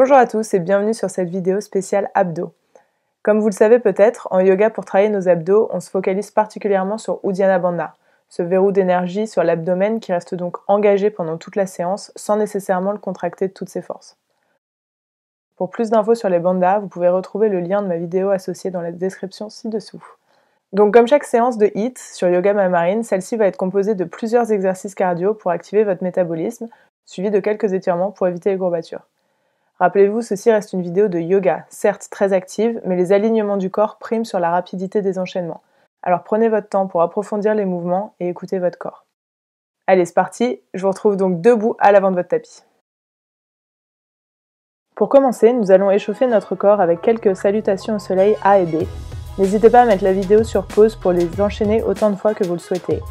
Bonjour à tous et bienvenue sur cette vidéo spéciale abdos. Comme vous le savez peut-être, en yoga pour travailler nos abdos, on se focalise particulièrement sur Uddiyana Bandha, ce verrou d'énergie sur l'abdomen qui reste donc engagé pendant toute la séance sans nécessairement le contracter de toutes ses forces. Pour plus d'infos sur les bandhas, vous pouvez retrouver le lien de ma vidéo associée dans la description ci-dessous. Donc comme chaque séance de HIIT sur Yoga Maya Marine, celle-ci va être composée de plusieurs exercices cardio pour activer votre métabolisme, suivi de quelques étirements pour éviter les courbatures. Rappelez-vous, ceci reste une vidéo de yoga, certes très active, mais les alignements du corps priment sur la rapidité des enchaînements. Alors prenez votre temps pour approfondir les mouvements et écoutez votre corps. Allez, c'est parti, je vous retrouve donc debout à l'avant de votre tapis. Pour commencer, nous allons échauffer notre corps avec quelques salutations au soleil A et B. N'hésitez pas à mettre la vidéo sur pause pour les enchaîner autant de fois que vous le souhaitez.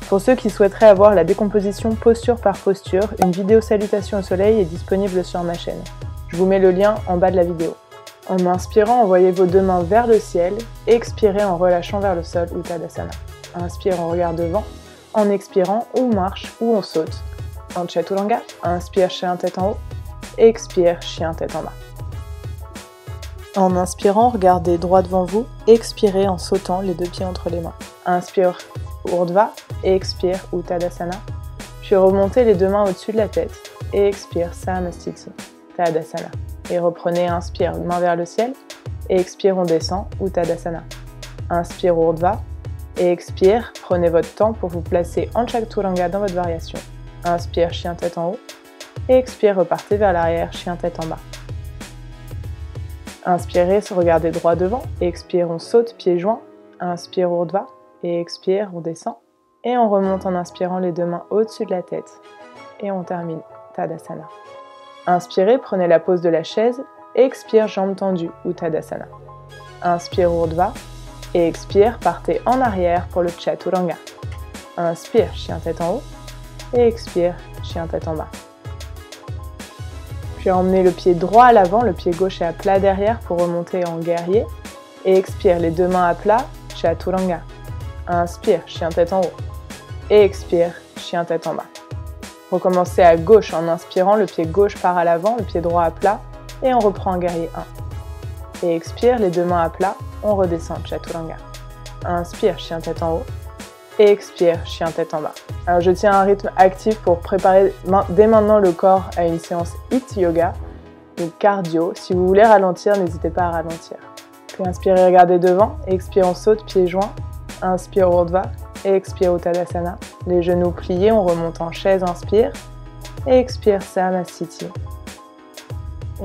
Pour ceux qui souhaiteraient avoir la décomposition posture par posture, une vidéo salutation au soleil est disponible sur ma chaîne. Je vous mets le lien en bas de la vidéo. En inspirant, envoyez vos deux mains vers le ciel, expirez en relâchant vers le sol, Uttanasana. Inspire, on regarde devant. En expirant, on marche ou on saute. En Chaturanga, inspire, chien tête en haut. Expire, chien tête en bas. En inspirant, regardez droit devant vous. Expirez en sautant les deux pieds entre les mains. Inspire, Urdhva, expire, Uttanasana. Puis remontez les deux mains au-dessus de la tête. Et expire, Samastiti, Tadasana. Et reprenez, inspire, main vers le ciel. Et expire, on descend, Uttanasana. Inspire, Urdhva. Et expire, prenez votre temps pour vous placer en Chaturanga dans votre variation. Inspire, chien tête en haut. Et expire, repartez vers l'arrière, chien tête en bas. Inspirez, regardez droit devant. Expire, on saute, pieds joints. Inspire, Urdhva. Et expire, on descend. Et on remonte en inspirant les deux mains au-dessus de la tête. Et on termine, Tadasana. Inspirez, prenez la pose de la chaise. Expire, jambes tendues, Uttanasana. Inspire, Urdhva. Et expire, partez en arrière pour le Chaturanga. Inspire, chien tête en haut. Et expire, chien tête en bas. Puis emmenez le pied droit à l'avant, le pied gauche est à plat derrière pour remonter en guerrier. Et expire, les deux mains à plat, Chaturanga. Inspire, chien tête en haut. Et expire, chien tête en bas. Recommencez à gauche en inspirant, le pied gauche part à l'avant, le pied droit à plat. Et on reprend en guerrier 1. Et expire, les deux mains à plat, on redescend, Chaturanga. Inspire, chien tête en haut. Et expire, chien tête en bas. Alors je tiens un rythme actif pour préparer dès maintenant le corps à une séance HIIT yoga, donc cardio. Si vous voulez ralentir, n'hésitez pas à ralentir. Puis inspirez, regardez devant. Expire, on saute, pieds joints. Inspire, Urdhva. Et expire, Uttanasana. Les genoux pliés, on remonte en chaise, inspire. Et expire, Samastiti.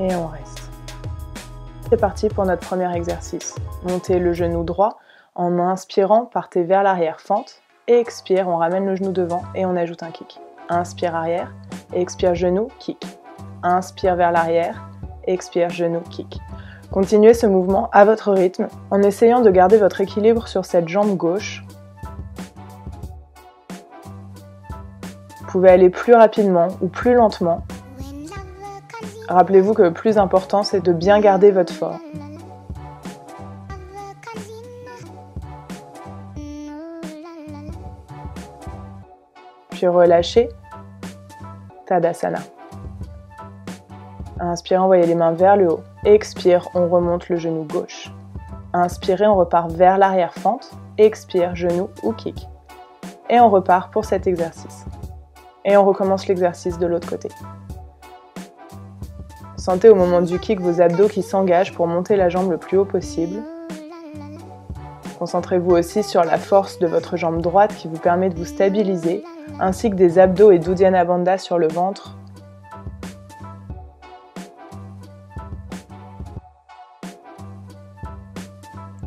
Et on reste. C'est parti pour notre premier exercice. Montez le genou droit. En inspirant, partez vers l'arrière, fente. Et expire, on ramène le genou devant et on ajoute un kick. Inspire arrière, expire genou, kick. Inspire vers l'arrière, expire genou, kick. Continuez ce mouvement à votre rythme en essayant de garder votre équilibre sur cette jambe gauche. Vous pouvez aller plus rapidement ou plus lentement. Rappelez-vous que le plus important, c'est de bien garder votre forme. Puis relâchez, Tadasana. Inspirez, envoyez les mains vers le haut. Expire, on remonte le genou gauche. Inspirez, on repart vers l'arrière fente. Expire, genou ou kick. Et on repart pour cet exercice. Et on recommence l'exercice de l'autre côté. Sentez au moment du kick vos abdos qui s'engagent pour monter la jambe le plus haut possible. Concentrez-vous aussi sur la force de votre jambe droite qui vous permet de vous stabiliser, ainsi que des abdos et d'Uddiyana Bandha sur le ventre.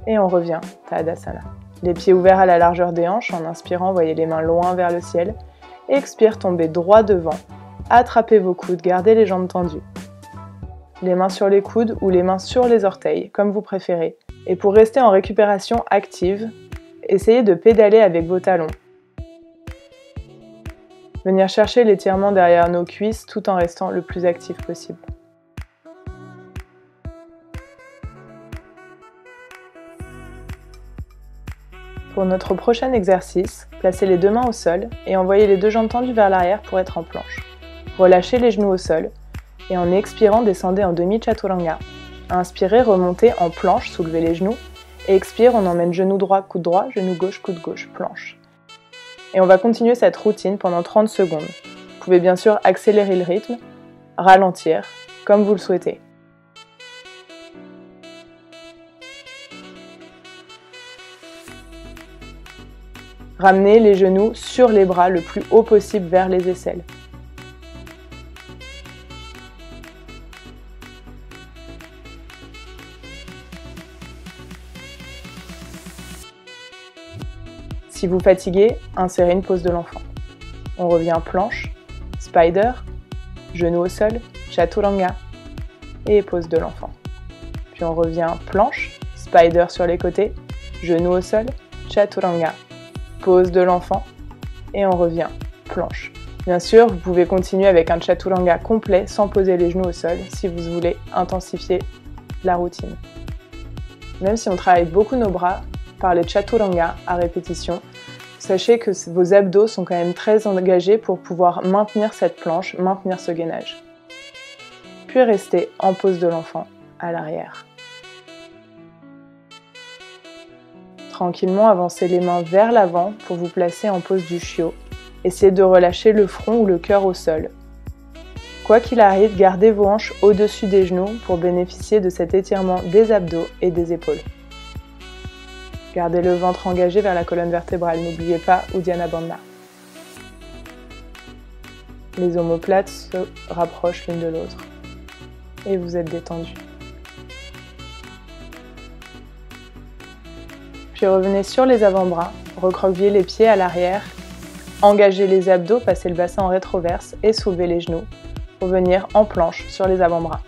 Et on revient, Tadasana. Les pieds ouverts à la largeur des hanches, en inspirant, voyez les mains loin vers le ciel. Expire, tombez droit devant. Attrapez vos coudes, gardez les jambes tendues. Les mains sur les coudes ou les mains sur les orteils, comme vous préférez. Et pour rester en récupération active, essayez de pédaler avec vos talons. Venir chercher l'étirement derrière nos cuisses tout en restant le plus actif possible. Pour notre prochain exercice, placez les deux mains au sol et envoyez les deux jambes tendues vers l'arrière pour être en planche. Relâchez les genoux au sol Et en expirant, descendez en demi-chaturanga. Inspirez, remontez en planche, soulevez les genoux. Et expire, on emmène genou droit, coude droit, genou gauche, coude gauche, planche. Et on va continuer cette routine pendant 30 secondes. Vous pouvez bien sûr accélérer le rythme, ralentir, comme vous le souhaitez. Ramenez les genoux sur les bras le plus haut possible vers les aisselles. Si vous fatiguez, insérez une pose de l'enfant. On revient planche, spider, genou au sol, chaturanga et pose de l'enfant. Puis on revient planche, spider sur les côtés, genou au sol, chaturanga, pose de l'enfant et on revient planche. Bien sûr, vous pouvez continuer avec un chaturanga complet sans poser les genoux au sol si vous voulez intensifier la routine. Même si on travaille beaucoup nos bras par les chaturanga à répétition, sachez que vos abdos sont quand même très engagés pour pouvoir maintenir cette planche, maintenir ce gainage. Puis restez en pose de l'enfant à l'arrière. Tranquillement, avancez les mains vers l'avant pour vous placer en pose du chiot. Essayez de relâcher le front ou le cœur au sol. Quoi qu'il arrive, gardez vos hanches au-dessus des genoux pour bénéficier de cet étirement des abdos et des épaules. Gardez le ventre engagé vers la colonne vertébrale, n'oubliez pas Uddiyana Bandha. Les omoplates se rapprochent l'une de l'autre et vous êtes détendu. Puis revenez sur les avant-bras, recroquevillez les pieds à l'arrière, engagez les abdos, passez le bassin en rétroverse et soulevez les genoux pour venir en planche sur les avant-bras.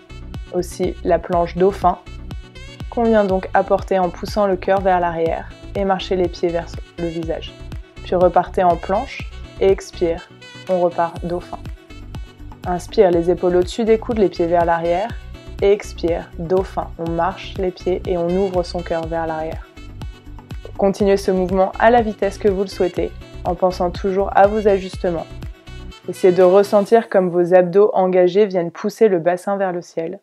Aussi la planche dauphin qu'on vient donc apporter en poussant le cœur vers l'arrière et marcher les pieds vers le visage. Puis repartez en planche et expire, on repart dauphin. Inspire, les épaules au-dessus des coudes, les pieds vers l'arrière et expire, dauphin, on marche les pieds et on ouvre son cœur vers l'arrière. Continuez ce mouvement à la vitesse que vous le souhaitez, en pensant toujours à vos ajustements. Essayez de ressentir comme vos abdos engagés viennent pousser le bassin vers le ciel.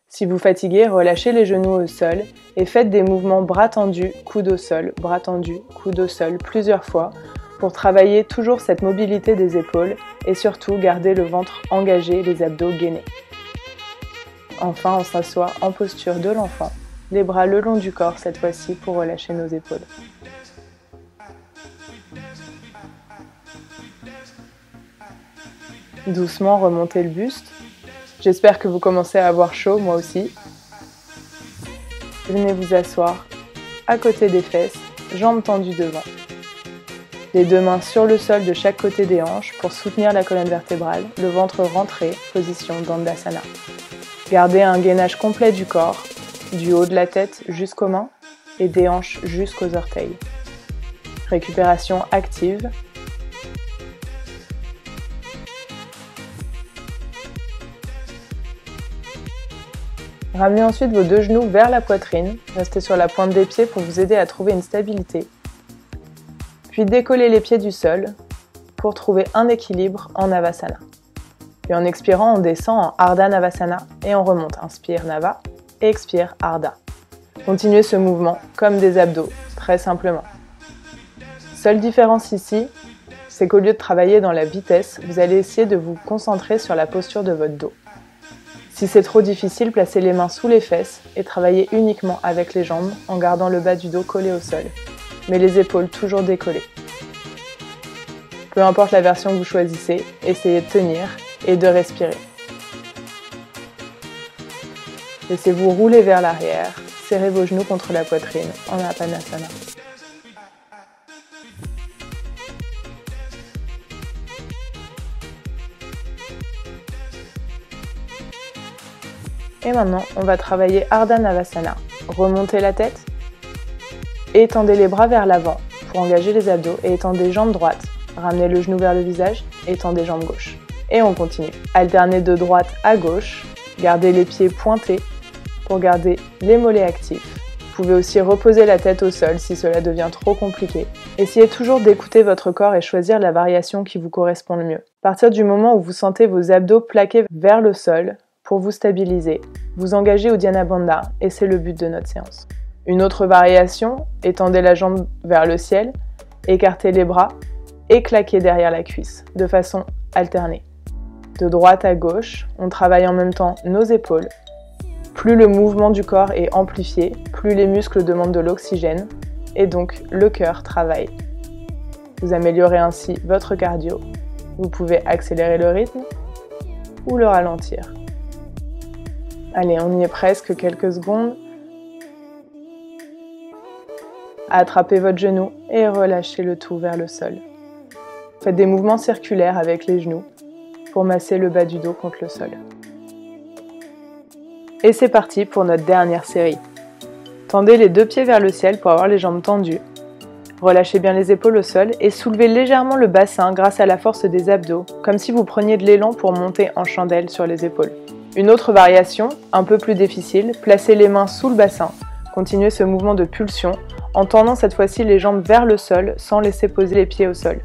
Si vous fatiguez, relâchez les genoux au sol et faites des mouvements bras tendus, coude au sol, bras tendus, coude au sol plusieurs fois pour travailler toujours cette mobilité des épaules et surtout garder le ventre engagé, les abdos gainés. Enfin, on s'assoit en posture de l'enfant. Les bras le long du corps cette fois-ci pour relâcher nos épaules. Doucement remontez le buste. J'espère que vous commencez à avoir chaud, moi aussi. Venez vous asseoir à côté des fesses, jambes tendues devant. Les deux mains sur le sol de chaque côté des hanches pour soutenir la colonne vertébrale, le ventre rentré, position Dandasana. Gardez un gainage complet du corps, du haut de la tête jusqu'aux mains et des hanches jusqu'aux orteils. Récupération active. Ramenez ensuite vos deux genoux vers la poitrine, restez sur la pointe des pieds pour vous aider à trouver une stabilité. Puis décollez les pieds du sol pour trouver un équilibre en Navasana. Puis en expirant, on descend en Ardha Navasana et on remonte. Inspire Nava et expire Ardha. Continuez ce mouvement comme des abdos, très simplement. Seule différence ici, c'est qu'au lieu de travailler dans la vitesse, vous allez essayer de vous concentrer sur la posture de votre dos. Si c'est trop difficile, placez les mains sous les fesses et travaillez uniquement avec les jambes en gardant le bas du dos collé au sol, mais les épaules toujours décollées. Peu importe la version que vous choisissez, essayez de tenir et de respirer. Laissez-vous rouler vers l'arrière, serrez vos genoux contre la poitrine en Apanasana. Et maintenant, on va travailler Ardha Navasana. Remontez la tête, étendez les bras vers l'avant pour engager les abdos et étendez les jambes droites. Ramenez le genou vers le visage, étendez jambes gauche. Et on continue. Alternez de droite à gauche, gardez les pieds pointés pour garder les mollets actifs. pouvez aussi reposer la tête au sol si cela devient trop compliqué. Essayez toujours d'écouter votre corps et choisir la variation qui vous correspond le mieux. À partir du moment où vous sentez vos abdos plaqués vers le sol, pour vous stabiliser, vous engagez Uddiyana Bandha et c'est le but de notre séance. Une autre variation, étendez la jambe vers le ciel, écartez les bras et claquez derrière la cuisse, de façon alternée. De droite à gauche, on travaille en même temps nos épaules. Plus le mouvement du corps est amplifié, plus les muscles demandent de l'oxygène et donc le cœur travaille. Vous améliorez ainsi votre cardio. Vous pouvez accélérer le rythme ou le ralentir. Allez, on y est presque, quelques secondes. Attrapez votre genou et relâchez le tout vers le sol. Faites des mouvements circulaires avec les genoux pour masser le bas du dos contre le sol. Et c'est parti pour notre dernière série. Tendez les deux pieds vers le ciel pour avoir les jambes tendues. Relâchez bien les épaules au sol et soulevez légèrement le bassin grâce à la force des abdos, comme si vous preniez de l'élan pour monter en chandelle sur les épaules. Une autre variation, un peu plus difficile, placez les mains sous le bassin. Continuez ce mouvement de pulsion en tendant cette fois-ci les jambes vers le sol sans laisser poser les pieds au sol.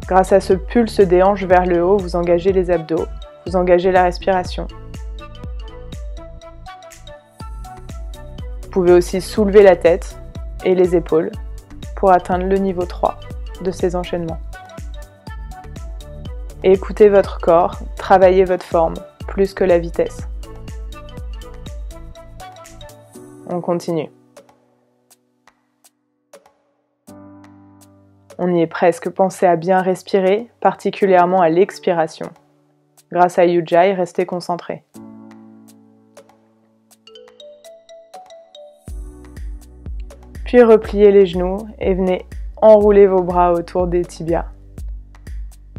Grâce à ce pulse des hanches vers le haut, vous engagez les abdos. Vous engagez la respiration. Vous pouvez aussi soulever la tête et les épaules pour atteindre le niveau 3 de ces enchaînements. Et écoutez votre corps, travaillez votre forme, plus que la vitesse. On continue. On y est presque, pensez à bien respirer, particulièrement à l'expiration. Grâce à Ujjayi, restez concentrés. Puis repliez les genoux et venez enrouler vos bras autour des tibias.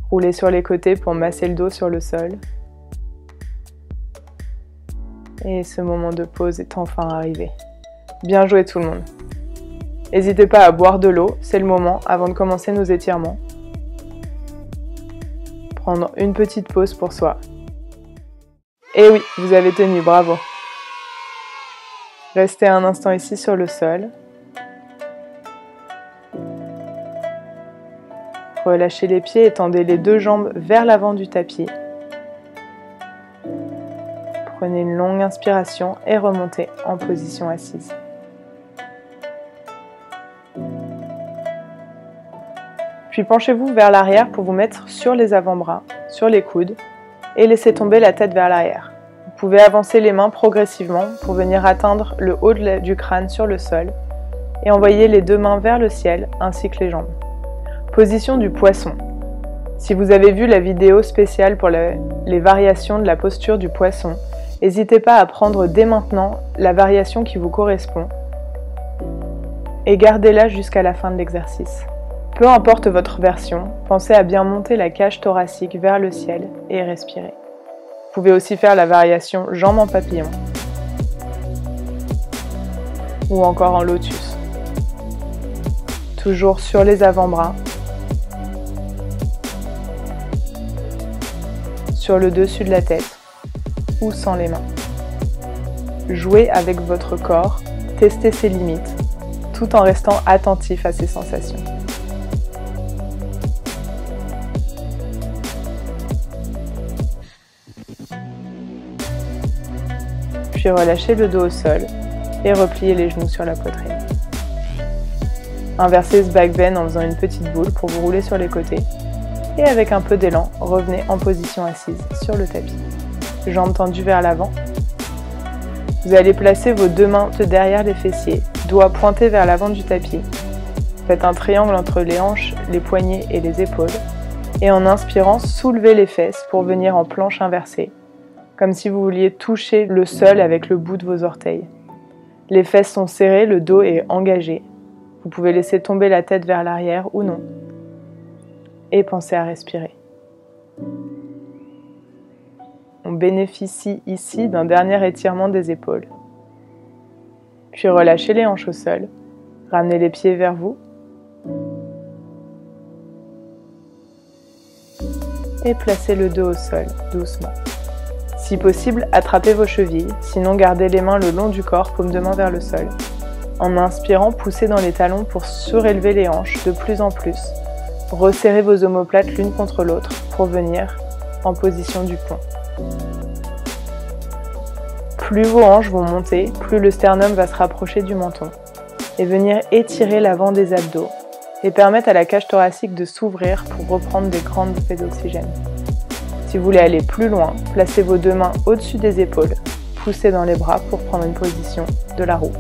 Roulez sur les côtés pour masser le dos sur le sol. Et ce moment de pause est enfin arrivé. Bien joué tout le monde. N'hésitez pas à boire de l'eau, c'est le moment avant de commencer nos étirements. Prendre une petite pause pour soi. Et oui, vous avez tenu, bravo. Restez un instant ici sur le sol. Relâchez les pieds et tendez les deux jambes vers l'avant du tapis. Prenez une longue inspiration et remontez en position assise. Puis penchez-vous vers l'arrière pour vous mettre sur les avant-bras, sur les coudes, et laissez tomber la tête vers l'arrière. Vous pouvez avancer les mains progressivement pour venir atteindre le haut du crâne sur le sol et envoyer les deux mains vers le ciel ainsi que les jambes. Position du poisson. Si vous avez vu la vidéo spéciale pour les variations de la posture du poisson, n'hésitez pas à prendre dès maintenant la variation qui vous correspond et gardez-la jusqu'à la fin de l'exercice. Peu importe votre version, pensez à bien monter la cage thoracique vers le ciel et respirer. Vous pouvez aussi faire la variation jambes en papillon ou encore en lotus. Toujours sur les avant-bras, sur le dessus de la tête ou sans les mains. Jouez avec votre corps, testez ses limites, tout en restant attentif à ses sensations. Puis relâchez le dos au sol et repliez les genoux sur la poitrine. Inversez ce back bend en faisant une petite boule pour vous rouler sur les côtés. Et avec un peu d'élan, revenez en position assise sur le tapis. Jambes tendues vers l'avant. Vous allez placer vos deux mains derrière les fessiers, doigts pointés vers l'avant du tapis. Faites un triangle entre les hanches, les poignets et les épaules. Et en inspirant, soulevez les fesses pour venir en planche inversée, comme si vous vouliez toucher le sol avec le bout de vos orteils. Les fesses sont serrées, le dos est engagé. Vous pouvez laisser tomber la tête vers l'arrière ou non. Et pensez à respirer. On bénéficie ici d'un dernier étirement des épaules. Puis relâchez les hanches au sol. Ramenez les pieds vers vous. Et placez le dos au sol, doucement. Si possible, attrapez vos chevilles, sinon gardez les mains le long du corps, paume de main vers le sol. En inspirant, poussez dans les talons pour surélever les hanches de plus en plus. Resserrez vos omoplates l'une contre l'autre pour venir en position du pont. Plus vos hanches vont monter, plus le sternum va se rapprocher du menton et venir étirer l'avant des abdos et permettre à la cage thoracique de s'ouvrir pour reprendre des grandes bouffées d'oxygène. Si vous voulez aller plus loin, placez vos deux mains au-dessus des épaules, poussez dans les bras pour prendre une position de la roue.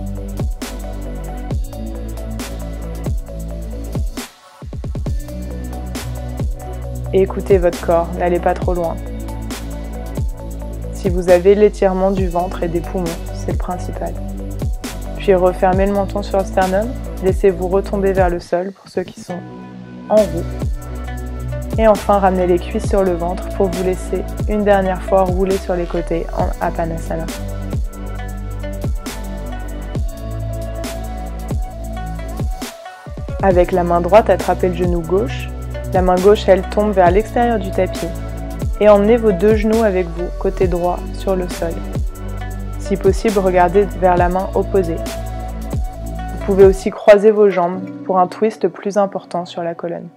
Et écoutez votre corps, n'allez pas trop loin. Si vous avez l'étirement du ventre et des poumons, c'est le principal. Puis refermez le menton sur le sternum, laissez-vous retomber vers le sol pour ceux qui sont en roue. Et enfin, ramenez les cuisses sur le ventre pour vous laisser une dernière fois rouler sur les côtés en Apanasana. Avec la main droite, attrapez le genou gauche. La main gauche, elle tombe vers l'extérieur du tapis. Et emmenez vos deux genoux avec vous, côté droit, sur le sol. Si possible, regardez vers la main opposée. Vous pouvez aussi croiser vos jambes pour un twist plus important sur la colonne.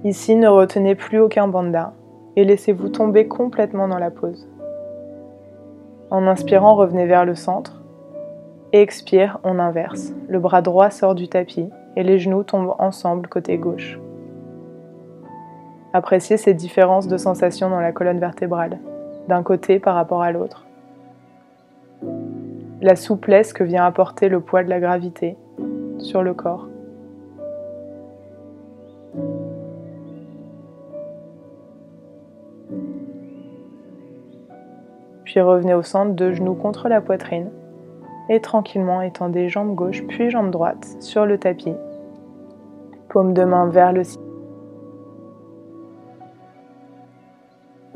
Ici, ne retenez plus aucun bandha et laissez-vous tomber complètement dans la pose. En inspirant, revenez vers le centre. Et expire, on inverse. Le bras droit sort du tapis et les genoux tombent ensemble côté gauche. Appréciez ces différences de sensations dans la colonne vertébrale, d'un côté par rapport à l'autre. La souplesse que vient apporter le poids de la gravité sur le corps. Puis revenez au centre, deux genoux contre la poitrine et tranquillement étendez jambe gauche puis jambe droite sur le tapis. Paume de main vers le ciel.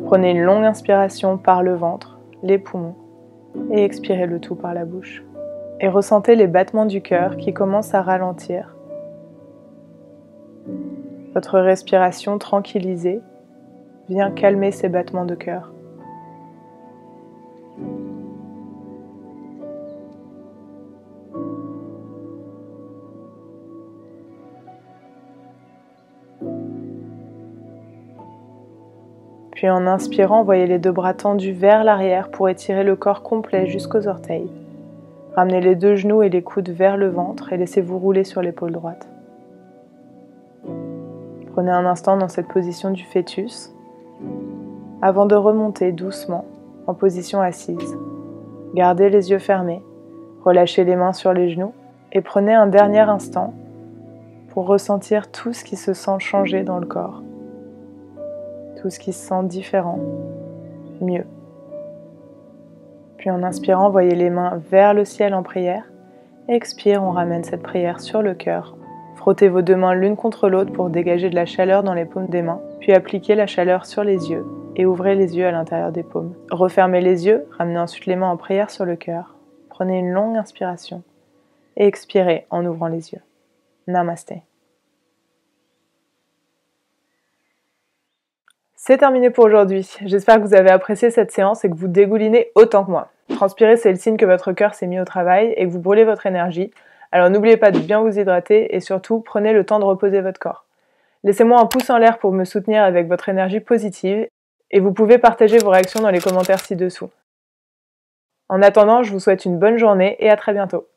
Prenez une longue inspiration par le ventre, les poumons, et expirez le tout par la bouche. Et ressentez les battements du cœur qui commencent à ralentir. Votre respiration tranquillisée vient calmer ces battements de cœur. Puis en inspirant, voyez les deux bras tendus vers l'arrière pour étirer le corps complet jusqu'aux orteils. Ramenez les deux genoux et les coudes vers le ventre et laissez-vous rouler sur l'épaule droite. Prenez un instant dans cette position du fœtus avant de remonter doucement en position assise. Gardez les yeux fermés, relâchez les mains sur les genoux et prenez un dernier instant pour ressentir tout ce qui se sent changer dans le corps. Tout ce qui se sent différent, mieux. Puis en inspirant, voyez les mains vers le ciel en prière. Expire, on ramène cette prière sur le cœur. Frottez vos deux mains l'une contre l'autre pour dégager de la chaleur dans les paumes des mains. Puis appliquez la chaleur sur les yeux et ouvrez les yeux à l'intérieur des paumes. Refermez les yeux, ramenez ensuite les mains en prière sur le cœur. Prenez une longue inspiration et expirez en ouvrant les yeux. Namasté. C'est terminé pour aujourd'hui. J'espère que vous avez apprécié cette séance et que vous dégoulinez autant que moi. Transpirer, c'est le signe que votre cœur s'est mis au travail et que vous brûlez votre énergie. Alors n'oubliez pas de bien vous hydrater et surtout, prenez le temps de reposer votre corps. Laissez-moi un pouce en l'air pour me soutenir avec votre énergie positive et vous pouvez partager vos réactions dans les commentaires ci-dessous. En attendant, je vous souhaite une bonne journée et à très bientôt.